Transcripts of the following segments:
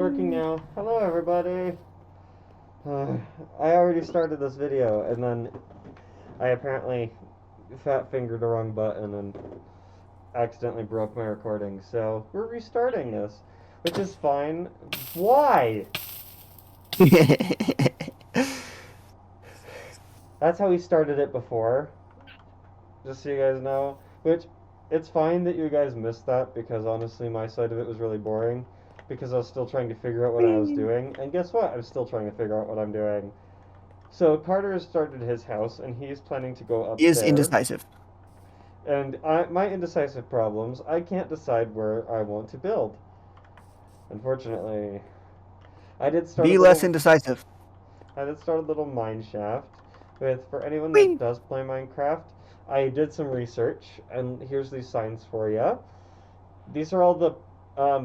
working now. Hello, everybody. I already started this video, and then I apparently fat fingered the wrong button and accidentally broke my recording. So we're restarting this, which is fine. Why? That's how we started it before. Just so you guys know. Which, it's fine that you guys missed that because honestly, my side of it was really boring. Because I was still trying to figure out what I was doing. And guess what? I'm still trying to figure out what I'm doing. So Carter has started his house, and he's planning to go up He is there. indecisive. And my indecisive problems, I can't decide where I want to build. Unfortunately, I did start a Be less little. indecisive. I did start a little mine shaft. With for anyone that Whee! does play Minecraft, I did some research, and here's these signs for you. These are all the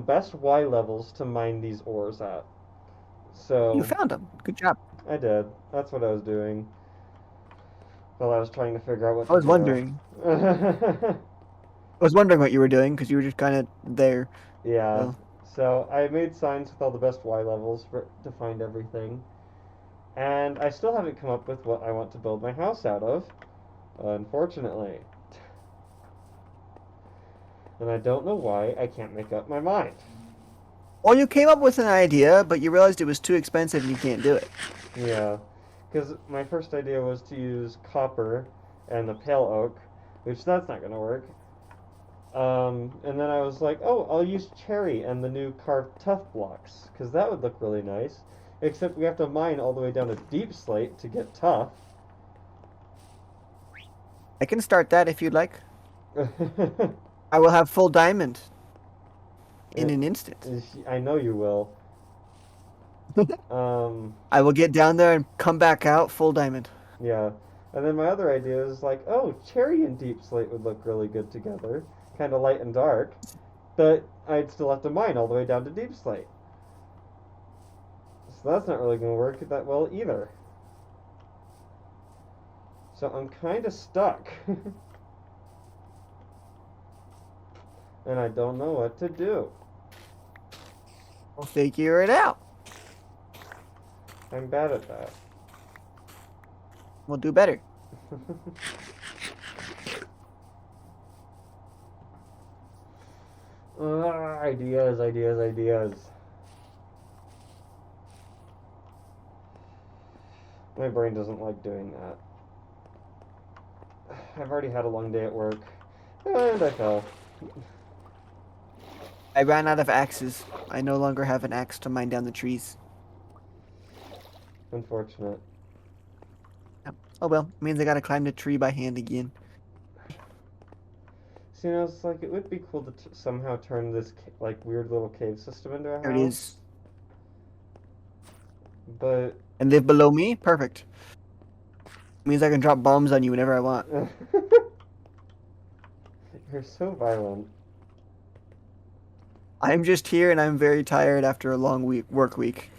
best Y levels to mine these ores at. You So found him. Good job. I did. That's what I was doing while I was trying to figure out what I to was do. wondering. I was wondering what you were doing because you were just kind of there. Yeah. So So I made signs with all the best Y levels for to find everything. And I still haven't come up with what I want to build my house out of, unfortunately. And I don't know why I can't make up my mind. well, you came up with an idea, but you realized it was too expensive and you can't do it. Yeah. Because my first idea was to use copper and the pale oak, which that's not going to work. And then I was like, oh, I'll use cherry and the new carved tough blocks, because that would look really nice. Except we have to mine all the way down to deep slate to get tough. I can start that if you'd like. I will have full diamond in an instant. I know you will. I will get down there and come back out full diamond. Yeah. And then my other idea is like, oh, cherry and deep slate would look really good together. Kind of light and dark. But I'd still have to mine all the way down to deep slate. So that's not really going to work that well either. So I'm kind of stuck. And I don't know what to do. We'll figure it out. I'm bad at that. We'll do better. Ideas, ideas, ideas. My brain doesn't like doing that. I've already had a long day at work, and I fell. I ran out of axes. I no longer have an axe to mine down the trees. Unfortunate. Oh well, means I gotta climb the tree by hand again. So, it's like it would be cool to somehow turn this like weird little cave system into a There it house. is. But And live below me? Perfect. Means I can drop bombs on you whenever I want. you're so violent. I'm just here and I'm very tired after a long work week.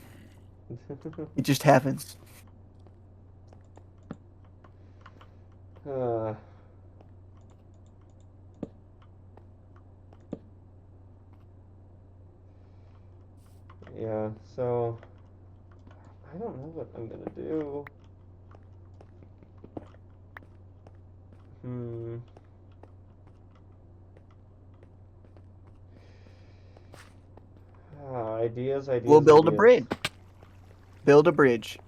It just happens. uh, yeah, so I don't know what I'm gonna do. Ideas, ideas, We'll build a ideas. bridge. Build a bridge.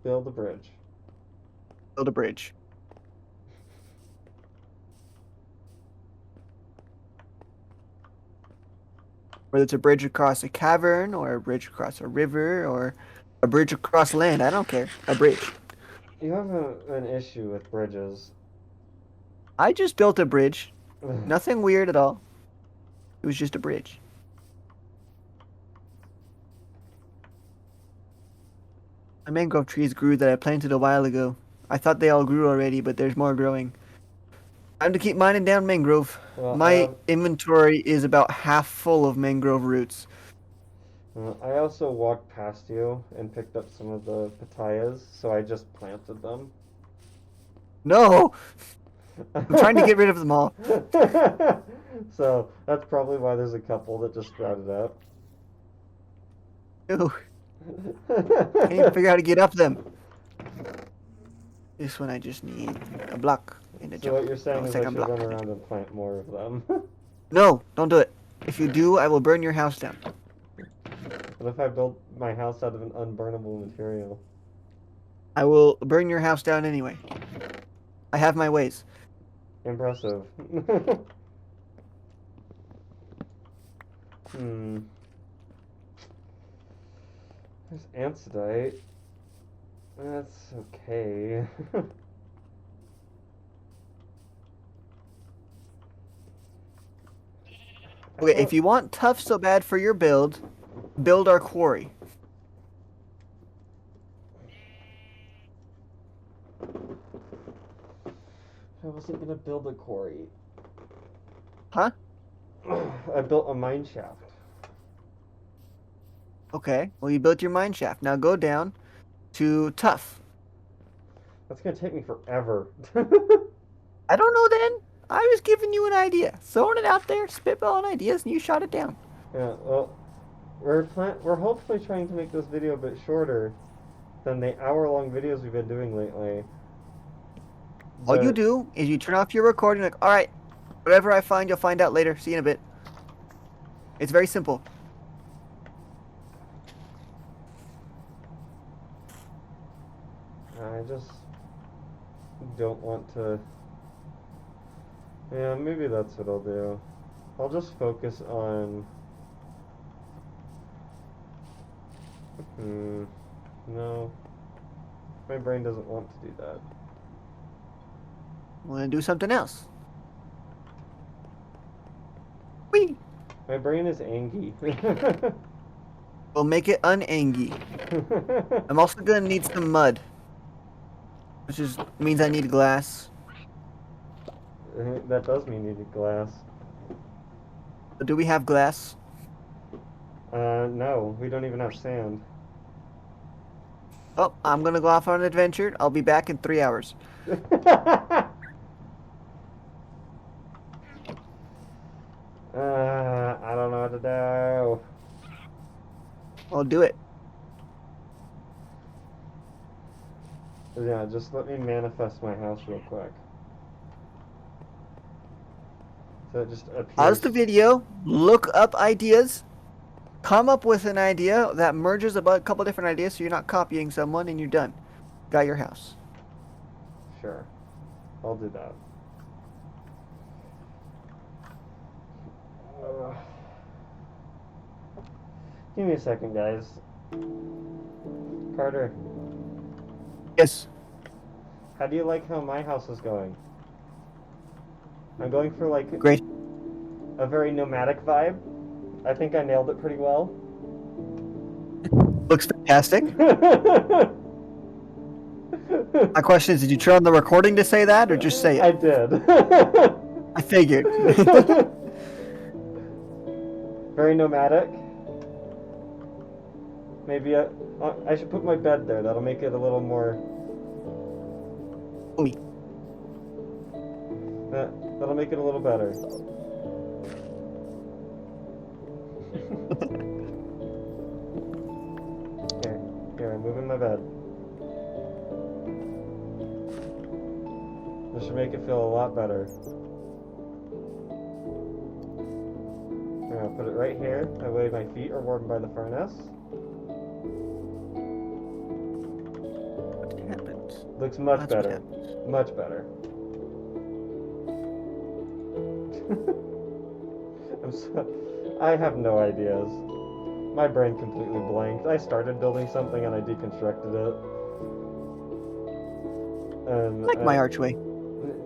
Build a bridge. Build a bridge. Whether it's a bridge across a cavern or a bridge across a river or a bridge across land, I don't care. A bridge. You have an issue with bridges. I just built a bridge. Nothing weird at all. It was just a bridge. My mangrove trees grew that I planted a while ago. I thought they all grew already, but there's more growing. Time to keep mining down mangrove. Well, My inventory is about half full of mangrove roots. I also walked past you and picked up some of the pitayas, so I just planted them. No! I'm trying to get rid of them all. So that's probably why there's a couple that just sprouted up. Ew. Can't even figure out how to get up them. This one I just need a block and a So jump. what you're saying Oh, is I second should block. run around and plant more of them. No, don't do it. If you do, I will burn your house down. What if I build my house out of an unburnable material? I will burn your house down anyway. I have my ways. Impressive. Hmm. There's andesite. That's okay. Okay, if you want tough so bad for your build, build our quarry. I wasn't gonna build a quarry. Huh? I built a mine shaft. Okay, well you built your mine shaft. Now go down to tough. That's gonna take me forever. I don't know then. I was giving you an idea. Throwing it out there, spitballing ideas, and you shot it down. Yeah, well, we're hopefully trying to make this video a bit shorter than the hour-long videos we've been doing lately. All you But do is you turn off your recording like, all right, whatever I find, you'll find out later. See you in a bit. It's very simple. I just don't want to. Yeah, maybe that's what I'll do. I'll just focus on. No. My brain doesn't want to do that. I'm gonna do something else. Whee! My brain is angry. We'll make it unangy. I'm also gonna need some mud, which means I need glass. That does mean you need glass. But do we have glass? No, we don't even have sand. Oh, I'm gonna go off on an adventure. I'll be back in 3 hours. I don't know what to do. I'll do it. Yeah, just let me manifest my house real quick. So it just appears. Pause the video, look up ideas, come up with an idea that merges about a couple different ideas so you're not copying someone and you're done. Got your house. Sure. I'll do that. Give me a second, guys. Carter, Yes. how do you like how my house is going? I'm going for like Great. a very nomadic vibe. I think I nailed it pretty well. Looks fantastic. My question is, did you turn on the recording to say that or just say it? I did. I figured. Very nomadic. Maybe I should put my bed there. That'll make it a little more. Me. That'll make it a little better. Here, I'm moving my bed. This should make it feel a lot better. I'm gonna put it right here. That way my feet are warmed by the furnace. What happened? Looks much That's what better. happened. Much better. I have no ideas. My brain completely blanked. I started building something and I deconstructed it. And Like my archway.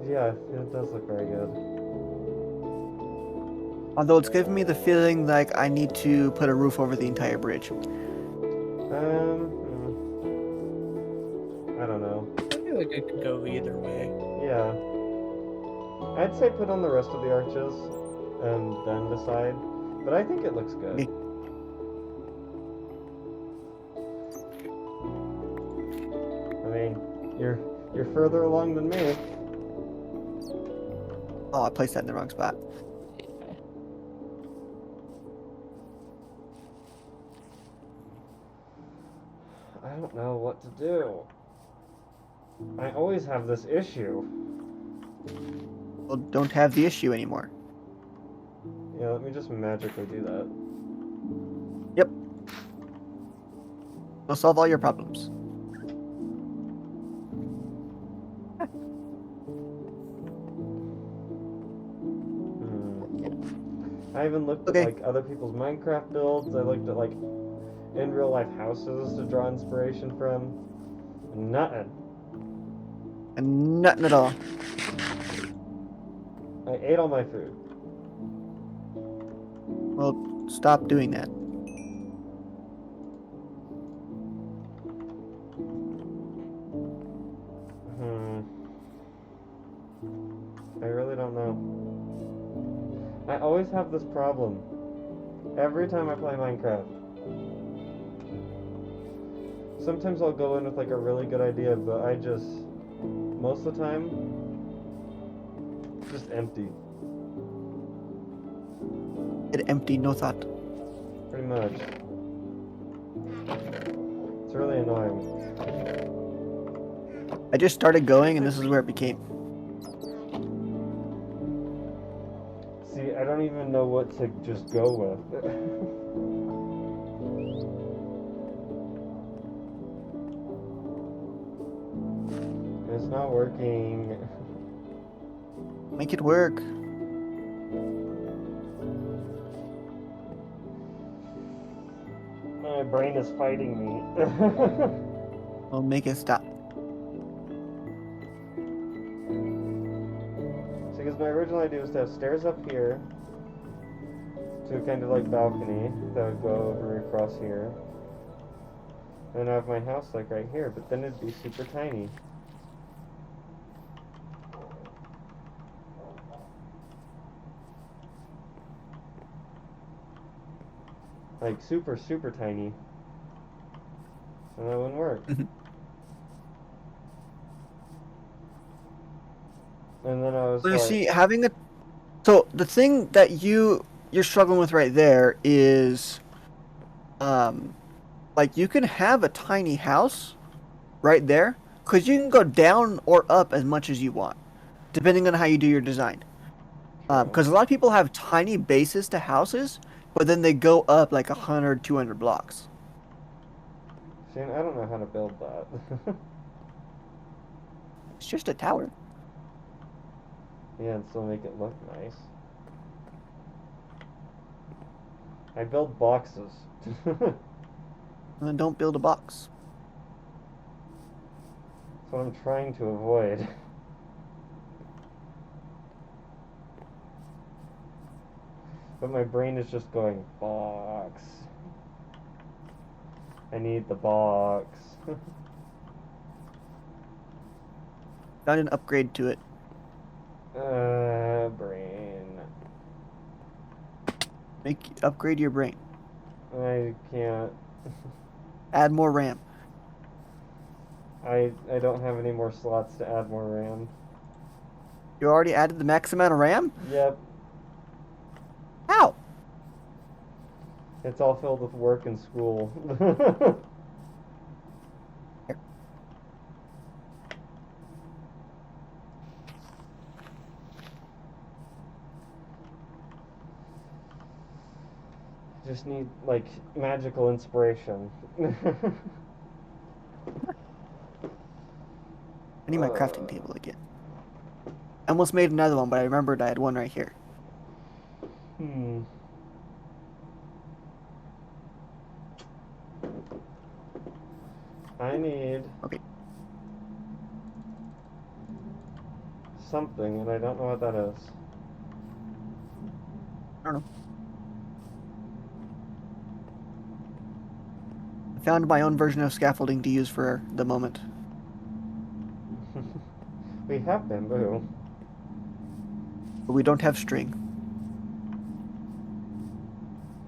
Yeah, it does look very good. Although it's giving me the feeling like I need to put a roof over the entire bridge. I don't know. I feel like it could go either way. Yeah. I'd say put on the rest of the arches and then decide. But I think it looks good. Okay. I mean, you're further along than me. Oh, I placed that in the wrong spot. I don't know what to do. I always have this issue. Well, don't have the issue anymore. Yeah, let me just magically do that. Yep. It'll solve all your problems. I even looked at Okay. like other people's Minecraft builds. I looked at like in real life houses to draw inspiration from. Nothing. And nothing at all. I ate all my food. Well, stop doing that. I really don't know. I always have this problem. Every time I play Minecraft. Sometimes I'll go in with like a really good idea, but I just, most of the time, just empty. It empty, no thought. Pretty much. It's really annoying. I just started going, and this is where it became. See, I don't even know what to just go with. It's not working. Make it work. My brain is fighting me. Well, make it stop. See, because my original idea was to have stairs up here to a kind of like balcony that would go over across here. And I have my house like right here, but then it'd be super tiny. Like super, super tiny. And that wouldn't work. Mhm. And then I was Well, you like, see, having a... So, the thing that you're struggling with right there is... Like, you can have a tiny house right there, because you can go down or up as much as you want, depending on how you do your design. Because a lot of people have tiny bases to houses, but then they go up like 100, 200 blocks. see, I don't know how to build that. It's just a tower. Yeah, and still make it look nice. I build boxes. That's And then don't build a box. what I'm trying to avoid. But my brain is just going, box. I need the box. Found an upgrade to it. Brain. Upgrade your brain. I can't. Add more RAM. I don't have any more slots to add more RAM. You already added the max amount of RAM? Yep. How? It's all filled with work and school. Just need, like, magical inspiration. I need my crafting table again. I almost made another one, but I remembered I had one right here. I need Okay. something, and I don't know what that is. I don't know. I found my own version of scaffolding to use for the moment. We have bamboo. But we don't have string.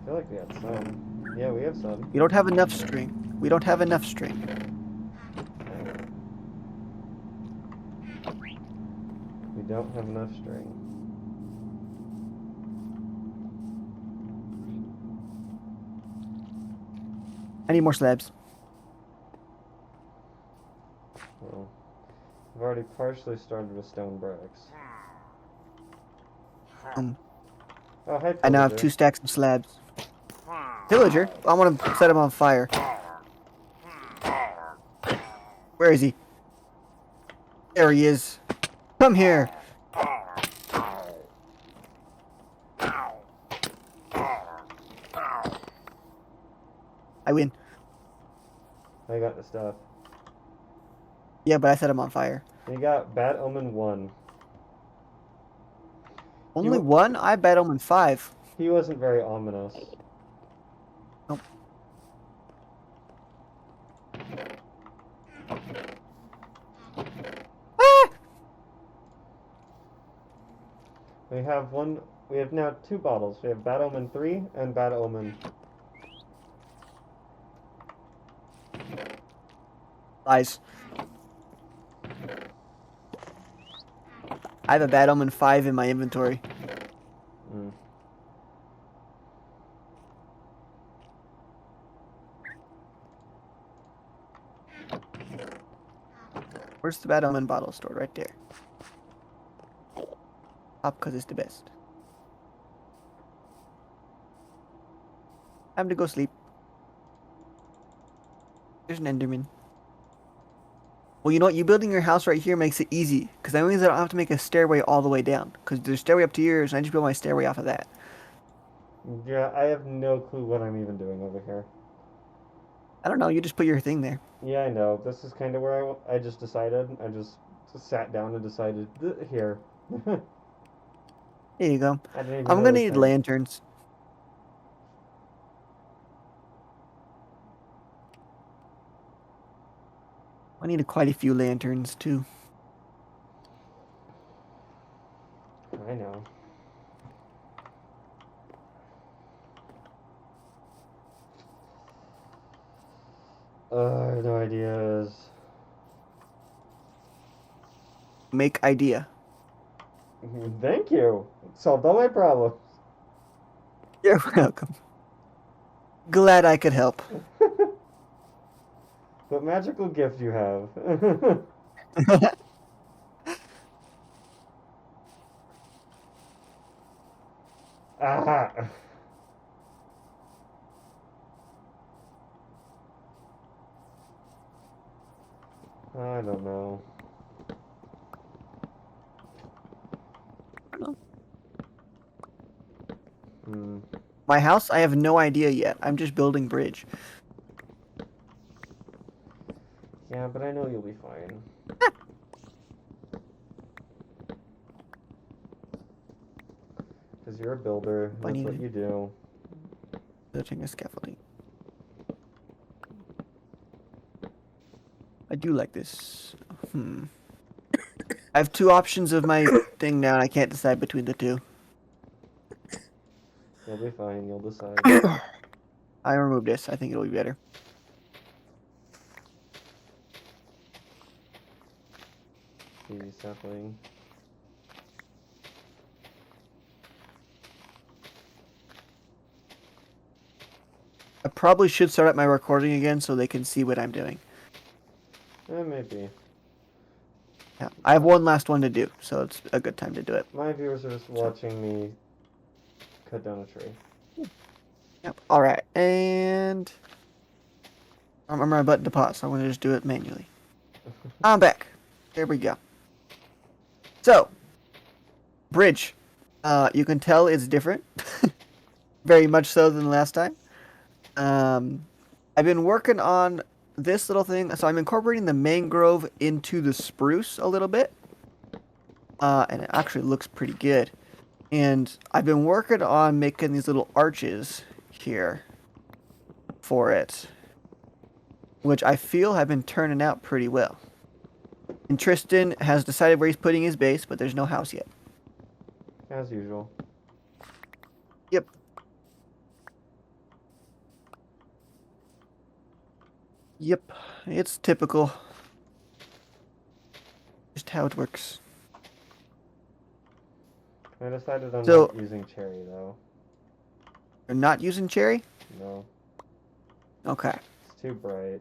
I feel like we had some. Yeah, we have some. We don't have enough string. We don't have enough string. We don't have enough string. I need more slabs. I've already partially started with stone bricks. Oh, hi, I now have pillager. 2 stacks of slabs. Pillager? I want to set him on fire. Where is he? There he is. Come here. I win. I got the stuff. Yeah, but I set him on fire. You got Bad Omen 1. Only 1? I bet him in 5. He wasn't very ominous. Nope. Ah! We have now 2 bottles. We have Bad Omen 3 and Bad Omen. Lies. I have a Bad Omen 5 in my inventory. Mm. Where's the Bad Omen bottle stored? Right there. Pop, because it's the best. Time to go sleep. There's an Enderman. Well, you know what? You building your house right here makes it easy. Because that means I don't have to make a stairway all the way down. Because there's a stairway up to yours, and I just build my stairway off of that. Yeah, I have no clue what I'm even doing over here. I don't know. You just put your thing there. Yeah, I know. This is kind of where I just decided. I just sat down and decided, here. There you go. I didn't even I'm gonna really need think. lanterns. I need quite a few lanterns too. I know. I have no ideas. Make idea. Thank you. Solved all my problems. You're welcome. Glad I could help. What magical gift you have. Aha! I don't know. Hmm. My house, I have no idea yet. I'm just building bridge. Yeah, but I know you'll be fine. Because you're a builder. I That's need what to- you do. Building a scaffolding. I do like this. I have 2 options of my thing now, and I can't decide between the 2. You'll be fine. You'll decide. I removed this. I think it'll be better. TV sapling. I probably should start up my recording again so they can see what I'm doing. Maybe. Yeah, I have one last one to do, so it's a good time to do it. My viewers are just watching me cut down a tree. Yep. All right, and I don't remember my button to pause, so I'm gonna just do it manually. I'm back. There we go. So, bridge. You can tell it's different, very much so than last time. I've been working on this little thing, so I'm incorporating the mangrove into the spruce a little bit, and it actually looks pretty good. And I've been working on making these little arches here for it, which I feel have been turning out pretty well. And Tristan has decided where he's putting his base, but there's no house yet. As usual. Yep. Yep. It's typical. Just how it works. I decided I'm So- not using cherry, though. You're not using cherry? No. Okay. It's too bright.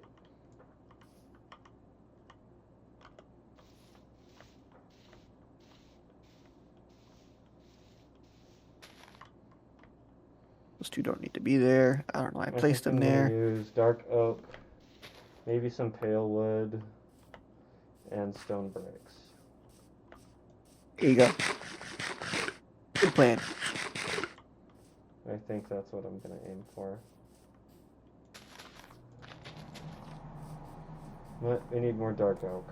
Those two don't need to be there. I don't know. I placed them think I'm there. gonna use dark oak, maybe some pale wood, and stone bricks. Here you go. Good plan. I think that's what I'm gonna aim for. But we need more dark oak.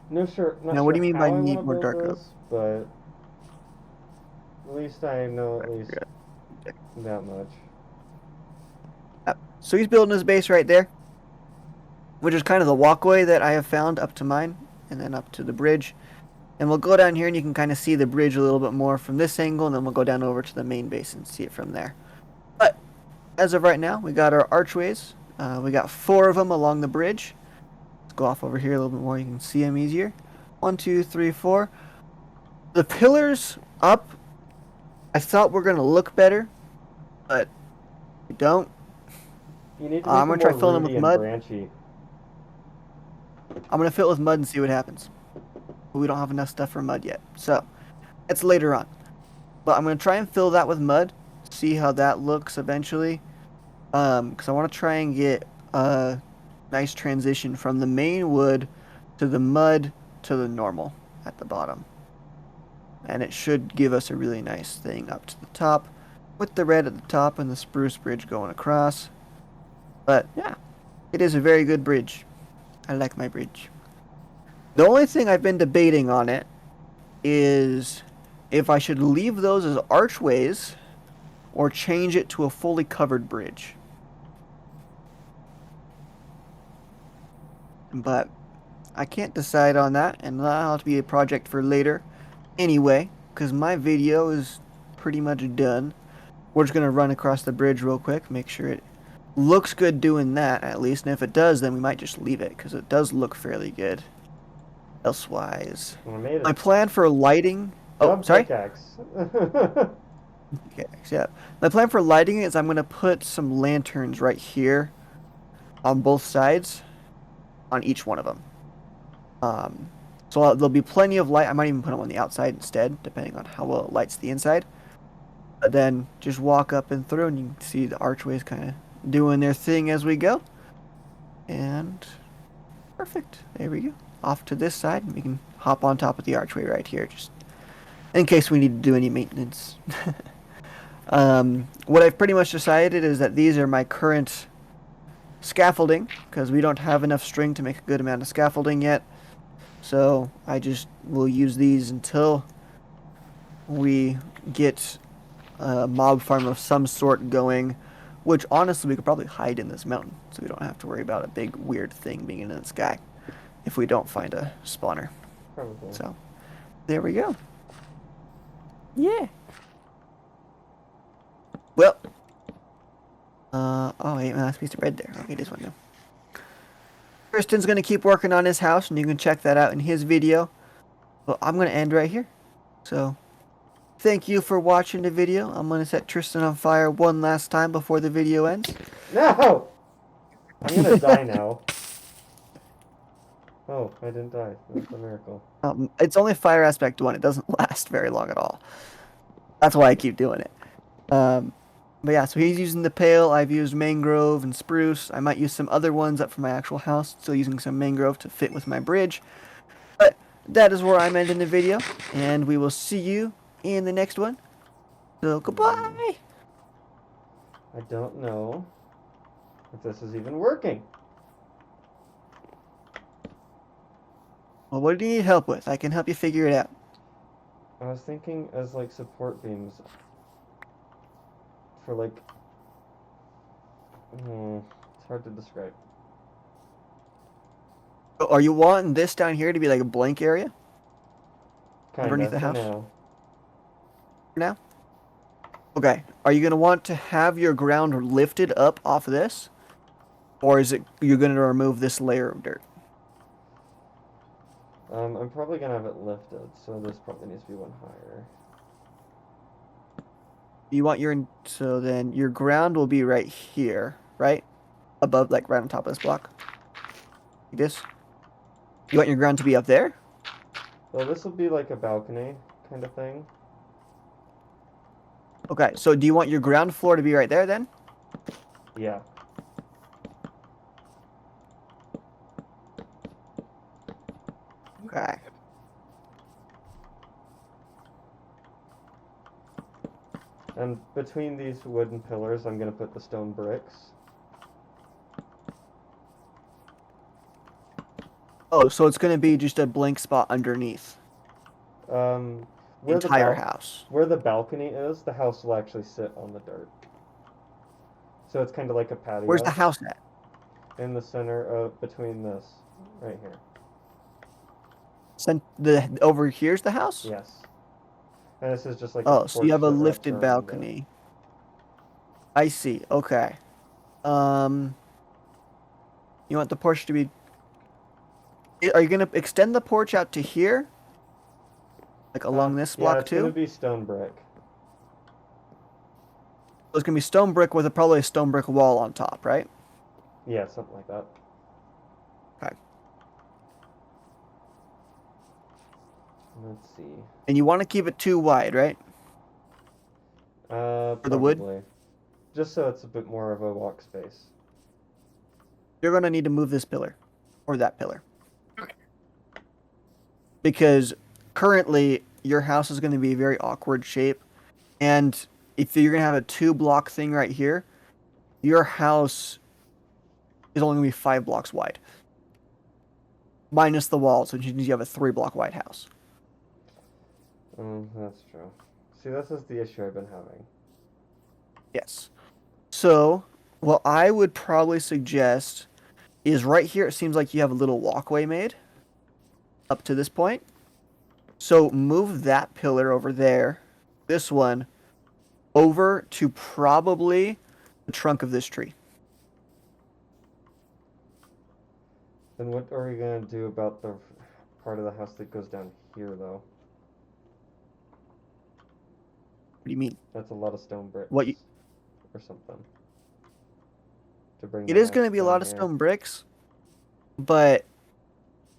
Not sure Now, what do you mean how by I want need to more build dark oak? this, but at least I know at least Yeah. that much. So he's building his base right there, which is kind of the walkway that I have found up to mine, and then up to the bridge. And we'll go down here, and you can kind of see the bridge a little bit more from this angle, and then we'll go down over to the main base and see it from there. But as of right now, we got our archways. We got 4 of them along the bridge. Let's go off over here a little bit more. You can see them easier. 1, 2, 3, 4. The pillars up, I thought were going to look better, but they don't. You need to I'm make gonna them try more filling them rooty with and mud. branchy. I'm going to fill it with mud and see what happens. But we don't have enough stuff for mud yet. So, that's later on. But I'm going to try and fill that with mud. See how that looks eventually. Because I want to try and get a nice transition from the main wood to the mud to the normal at the bottom. And it should give us a really nice thing up to the top. With the red at the top and the spruce bridge going across. But, yeah. It is a very good bridge. I like my bridge. The only thing I've been debating on it is if I should leave those as archways or change it to a fully covered bridge. But I can't decide on that, and that'll have to be a project for later anyway, because my video is pretty much done. We're just going to run across the bridge real quick, make sure it looks good doing that at least, and if it does, then we might just leave it, because it does look fairly good. Elsewise, Well, I made it. my plan for lighting... Oh, sorry? Pickaxe. Okay, yeah. My plan for lighting is I'm going to put some lanterns right here on both sides on each one of them. So there'll be plenty of light. I might even put them on the outside instead, depending on how well it lights the inside. But then just walk up and through, and you can see the archways kind of doing their thing as we go. And perfect. There we go. Off to this side, and we can hop on top of the archway right here, just in case we need to do any maintenance. What I've pretty much decided is that these are my current scaffolding, because we don't have enough string to make a good amount of scaffolding yet. So I just will use these until we get a mob farm of some sort going, which honestly we could probably hide in this mountain, so we don't have to worry about a big weird thing being in the sky if we don't find a spawner. Probably. So there we go. Yeah. Well. Oh wait, my last piece of bread there. Okay, this one now. Tristan's gonna keep working on his house, and you can check that out in his video. But I'm gonna end right here. So, thank you for watching the video. I'm gonna set Tristan on fire one last time before the video ends. No! I'm gonna die now. Oh, I didn't die. That's a miracle. It's only fire aspect 1. It doesn't last very long at all. That's why I keep doing it. But yeah, so he's using the pale. I've used mangrove and spruce. I might use some other ones up for my actual house. Still using some mangrove to fit with my bridge. But that is where I'm ending the video. And we will see you in the next one. So goodbye. I don't know if this is even working. Well, what do you need help with? I can help you figure it out. I was thinking as like support beams for like it's hard to describe. Are you wanting this down here to be like a blank area? Kinda, Underneath the for house? now. Now? Okay. Are you going to want to have your ground lifted up off of this? Or is it you're going to remove this layer of dirt? I'm probably gonna have it lifted, so this probably needs to be one higher. You want your... So then your ground will be right here, right? Above, like right on top of this block. Like this. You want your ground to be up there? Well, this will be like a balcony kind of thing. Okay, so do you want your ground floor to be right there then? Yeah. Okay. And between these wooden pillars, I'm gonna put the stone bricks. Oh, so it's gonna be just a blank spot underneath Um, the where the entire house. where the balcony is, the house will actually sit on the dirt. So it's kind of like a Where's the patio house at? in the center of between this, right here. The over here's the house? Yes. And this is just like a Oh, so you porch have a that wraps lifted around it. balcony. I see. Okay. Um, you want the porch to be? Are you gonna extend the porch out to here, like along this Yeah, block it's gonna too? be stone brick. So it's gonna be stone brick with probably a stone brick wall on top, right? Yeah, something like that. Okay. Let's see. And you want to keep it too wide, right? For the wood? Probably. Just so it's a bit more of a walk space. You're gonna need to move this pillar, or that pillar, because currently your house is gonna be a very awkward shape, and if you're gonna have a 2 block thing right here, your house is only gonna be 5 blocks wide, minus the walls, which means you have a 3 block wide house. That's true. See, this is the issue I've been having. Yes. So, what I would probably suggest is right here. It seems like you have a little walkway made up to this point. So move that pillar over there, this one, over to probably the trunk of this tree. Then what are we gonna do about the part of the house that goes down here, though? What do you mean? That's a lot of stone bricks. What you? Or something. To bring It the is house going to be a down lot of here. stone bricks, but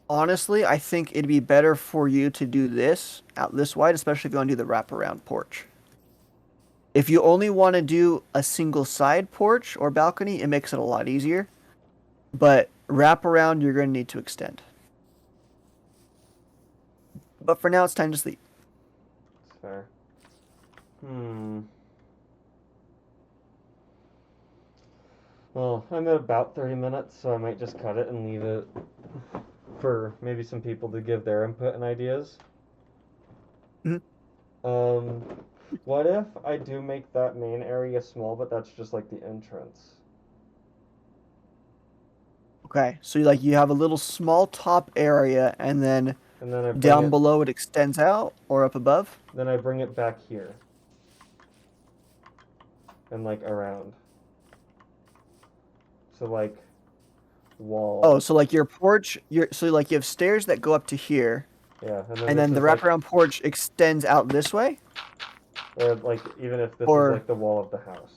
honestly, I think it'd be better for you to do this out this wide, especially if you want to do the wraparound porch. If you only want to do a single side porch or balcony, it makes it a lot easier. But wraparound, you're going to need to extend. But for now, it's time to sleep. It's fair. Hmm. Well, I'm at about 30 minutes, so I might just cut it and leave it for maybe some people to give their input and ideas. Mhm. What if I do make that main area small, but that's just like the entrance? Okay, so you have a little small top area, and then And then I bring down it, below it extends out, or up above. then I bring it back here. And like around. So like wall. Oh, so like your porch, you have stairs that go up to here, Yeah, and then the wraparound porch extends out this way, or like even if this is or like the wall of the house.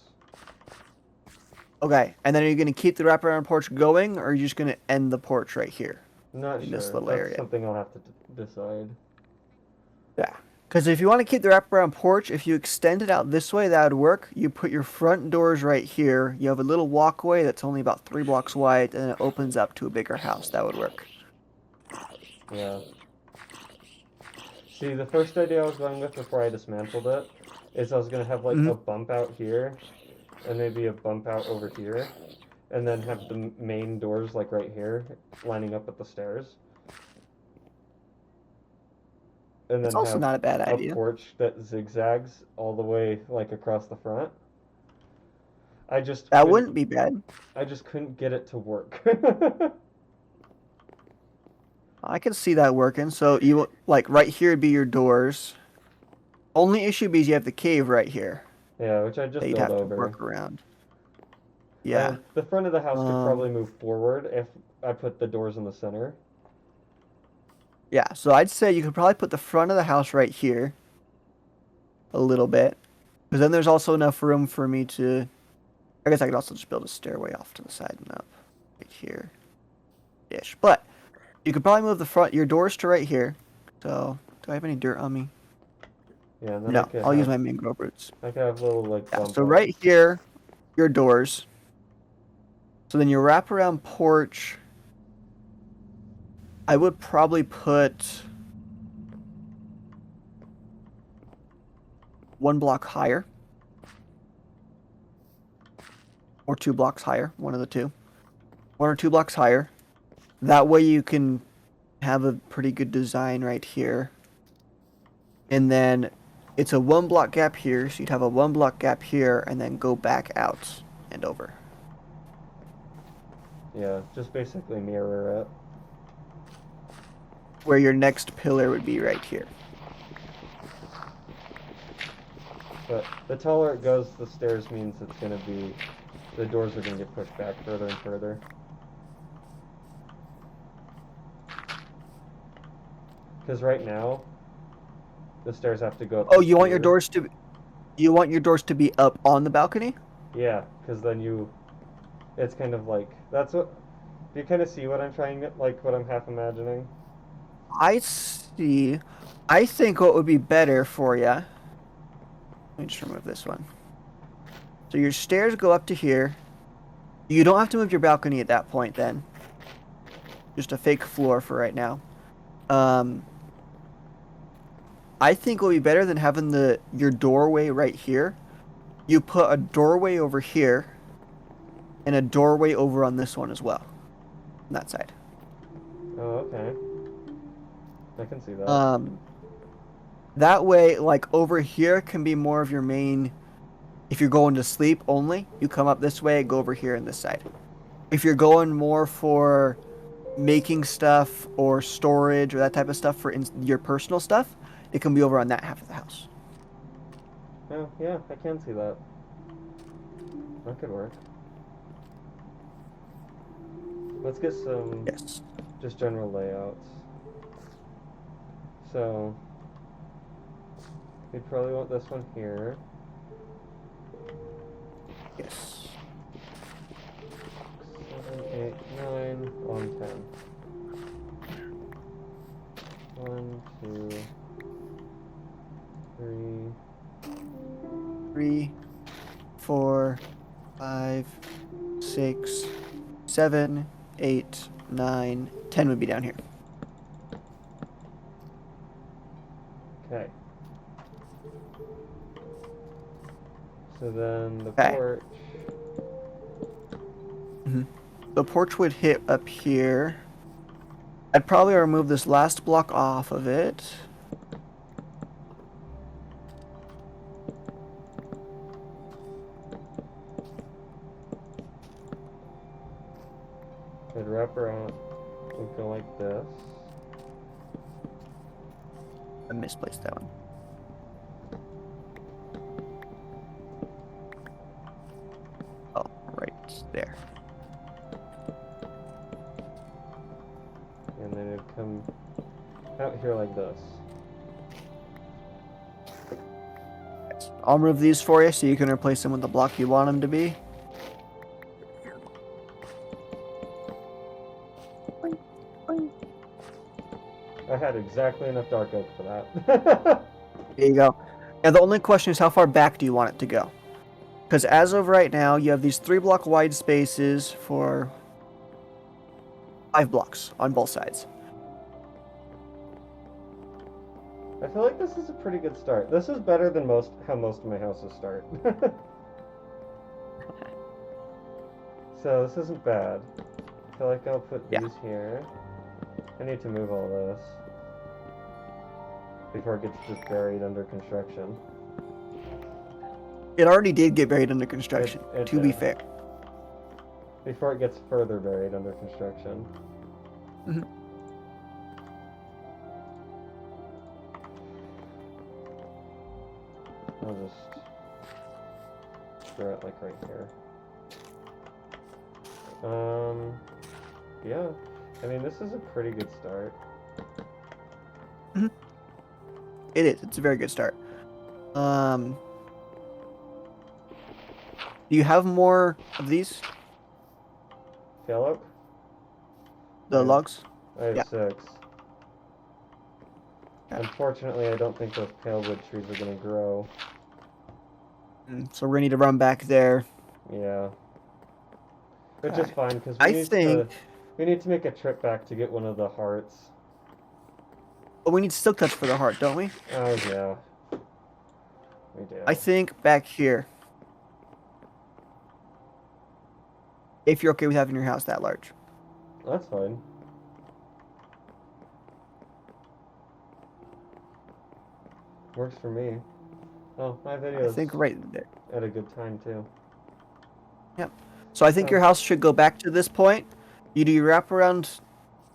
okay, and then are you gonna keep the wraparound porch going, or are you just gonna end the porch right here Not in sure. this little That's area? something I'll have to decide. Yeah, because if you want to keep the wraparound porch, if you extend it out this way, that would work. You put your front doors right here. You have a little walkway that's only about 3 blocks wide, and it opens up to a bigger house. That would work. Yeah. See, the first idea I was going with before I dismantled it is I was gonna have like a bump out here, and maybe a bump out over here, and then have the main doors like right here, lining up with the stairs. And It's then also have not a bad a idea. porch that zigzags all the way like across the front. I just That couldn't, wouldn't be bad. I just couldn't get it to work. I can see that working. So you like right here would be your doors. Only issue is you have the cave right here Yeah, which I just that you'd built have to over. work around. Yeah. The front of the house could probably Um, move forward if I put the doors in the center. yeah. So I'd say you could probably put the front of the house right here a little bit, because then there's also enough room for me to. I guess I could also just build a stairway off to the side and up right here, ish. But you could probably move the front your doors to right here, So, do I have any dirt on me? Yeah, and then No, I'll use my mangrove roots. I could have little like Yeah, bump so outs. right here, your doors. So then your wraparound porch, I would probably put 1 block higher. Or 2 blocks higher, one of the two. 1 or 2 blocks higher. That way you can have a pretty good design right here. And then it's a 1 block gap here, so you'd have a 1 block gap here and then go back out and over. Yeah, just basically mirror it. Where your next pillar would be right here. But the taller it goes, the stairs means it's gonna be, the doors are gonna get pushed back further and further. Because right now, the stairs have to go up. Oh, to you want your here. doors to you want your doors to be up on the balcony? Yeah, because then it's kind of like, that's what, do you kind of see what I'm trying to, like what I'm half imagining? I see. I think what would be better for you. Let me just remove this one. So your stairs go up to here. You don't have to move your balcony at that point then. Just a fake floor for right now. I think what would be better than having your doorway right here. You put a doorway over here and a doorway over on this one as well. On that side. Oh, okay. I can see that. That way, like over here can be more of your main. If you're going to sleep only, you come up this way and go over here on this side. If you're going more for making stuff or storage or that type of stuff for your personal stuff, it can be over on that half of the house. Oh, yeah, I can see that. That could work. Let's get some Yes. just general layouts. So, we'd probably want this one here. Yes. 7, 8, 9, on 10. 1, 2, 3. 3, 4, 5, 6, 7, 8, 9, 10 would be down here. Okay. So then the Okay. porch. The porch would hit up here. I'd probably remove this last block off of it. I'd wrap around and go like this. I misplaced that one. Oh, right there. And then it'd come out here like this. I'll remove these for you so you can replace them with the block you want them to be. I had exactly enough dark oak for that. There you go. Now the only question is how far back do you want it to go? Because as of right now, you have these 3 block wide spaces for 5 blocks on both sides. I feel like this is a pretty good start. This is better than how most of my houses start. So this isn't bad. I feel like I'll put these here. I need to move all this before it gets just buried under construction. It already did get buried under construction, It to be did. fair. Before it gets further buried under construction. Mhm. I'll just throw it like right here. Yeah. I mean, this is a pretty good start. It is. It's a very good start. Do you have more of these? Pale oak? The Yeah. logs? I have Yeah. 6. Unfortunately, I don't think those pale wood trees are going to grow. So we're gonna need to run back there. Yeah. Which is Okay. fine, because I think we need to make a trip back to get one of the hearts. but we need silk touch for the heart, don't we? Oh, yeah. We do. I think back here. If you're okay with having your house that large. That's fine. Works for me. Oh, my I video's think right there. at a good time, too. Yep. So I think Oh. your house should go back to this point. You do your wraparound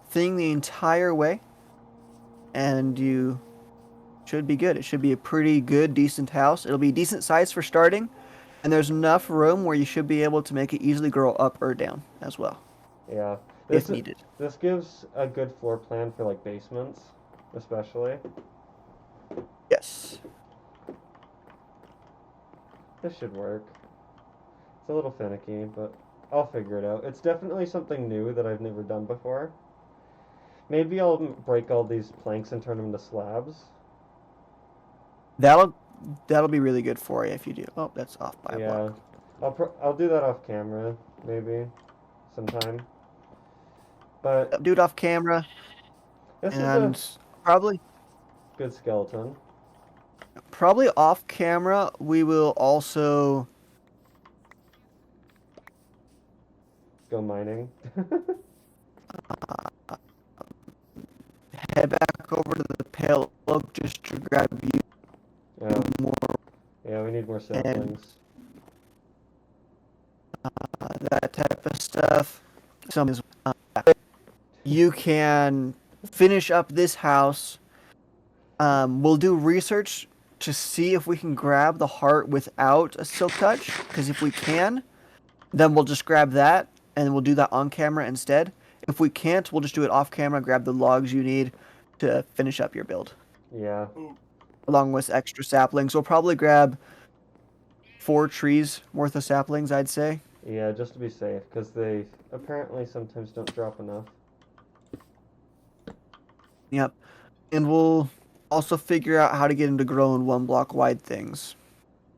thing the entire way. And you should be good. It should be a pretty good, decent house. It'll be decent size for starting. And there's enough room where you should be able to make it easily grow up or down as well, Yeah. if needed. This gives a good floor plan for, like, basements, especially. Yes. This should work. It's a little finicky, but I'll figure it out. It's definitely something new that I've never done before. Maybe I'll break all these planks and turn them into slabs. That'll be really good for you if you do. Oh, that's off by a Yeah. block. I'll do that off camera, maybe, sometime. But Do it off camera, this is a and probably good skeleton. off camera we will also Go mining. head back over to the pale oak just to grab you Yeah. more Yeah, we need more saplings. that type of stuff. Some is you can finish up this house. We'll do research to see if we can grab the heart without a silk touch. Because if we can, then we'll just grab that and we'll do that on camera instead. If we can't, we'll just do it off camera. Grab the logs you need to finish up your build, Yeah. along with extra saplings. We'll probably grab 4 trees worth of saplings, I'd say. Yeah, just to be safe, because they apparently sometimes don't drop enough. Yep. And we'll also figure out how to get them to grow in 1 block wide things.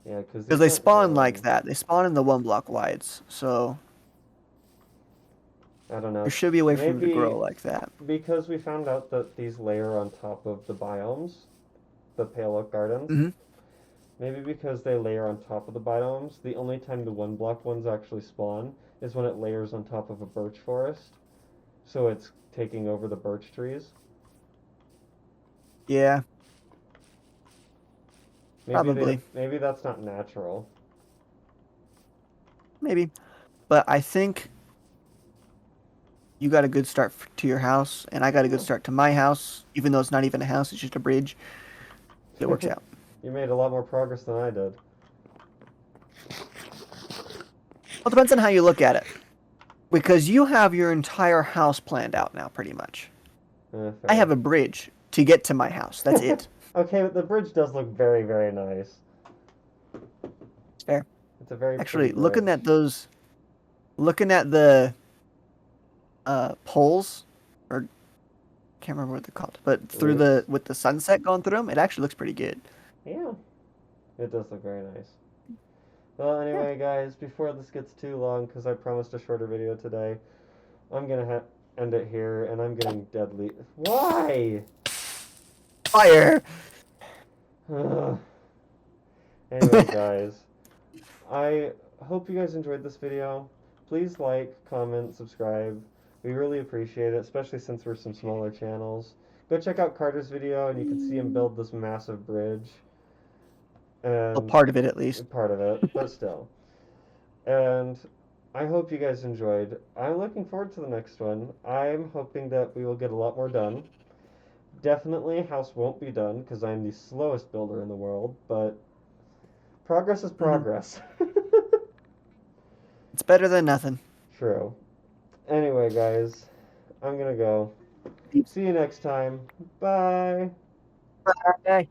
Yeah, because Because they spawn like that. They spawn in the 1 block wides. So I don't know. there should be a way for them to Maybe grow like that. because we found out that these layer on top of the biomes, the Pale Oak Gardens. Mhm. Maybe because they layer on top of the biomes, the only time the 1 block ones actually spawn is when it layers on top of a birch forest. So it's taking over the birch trees. Yeah, Maybe probably. maybe that's not natural. Maybe. But I think you got a good start to your house, and I got a good start to my house, even though it's not even a house, it's just a bridge. It works out. You made a lot more progress than I did. Well, it depends on how you look at it. Because you have your entire house planned out now, pretty much. I have a bridge to get to my house. That's it. Okay, but the bridge does look very, very nice. It's fair. It's a very Actually, pretty looking bridge. at those, looking at the poles, or can't remember what they're called, but through Roofs. with the sunset going through them, it actually looks pretty good. Yeah, it does look very nice. Well, anyway, guys, before this gets too long, because I promised a shorter video today, I'm gonna end it here, and I'm getting deadly. Why? Fire! Ugh. Anyway, guys, I hope you guys enjoyed this video. Please like, comment, subscribe. We really appreciate it, especially since we're some smaller channels. Go check out Carter's video, and you can see him build this massive bridge. Well, And part of it at least. part of it, but still. And I hope you guys enjoyed. I'm looking forward to the next one. I'm hoping that we will get a lot more done. Definitely, house won't be done because I'm the slowest builder in the world, but progress is progress. It's better than nothing. True. Anyway, guys, I'm gonna go. See you next time. Bye. Bye.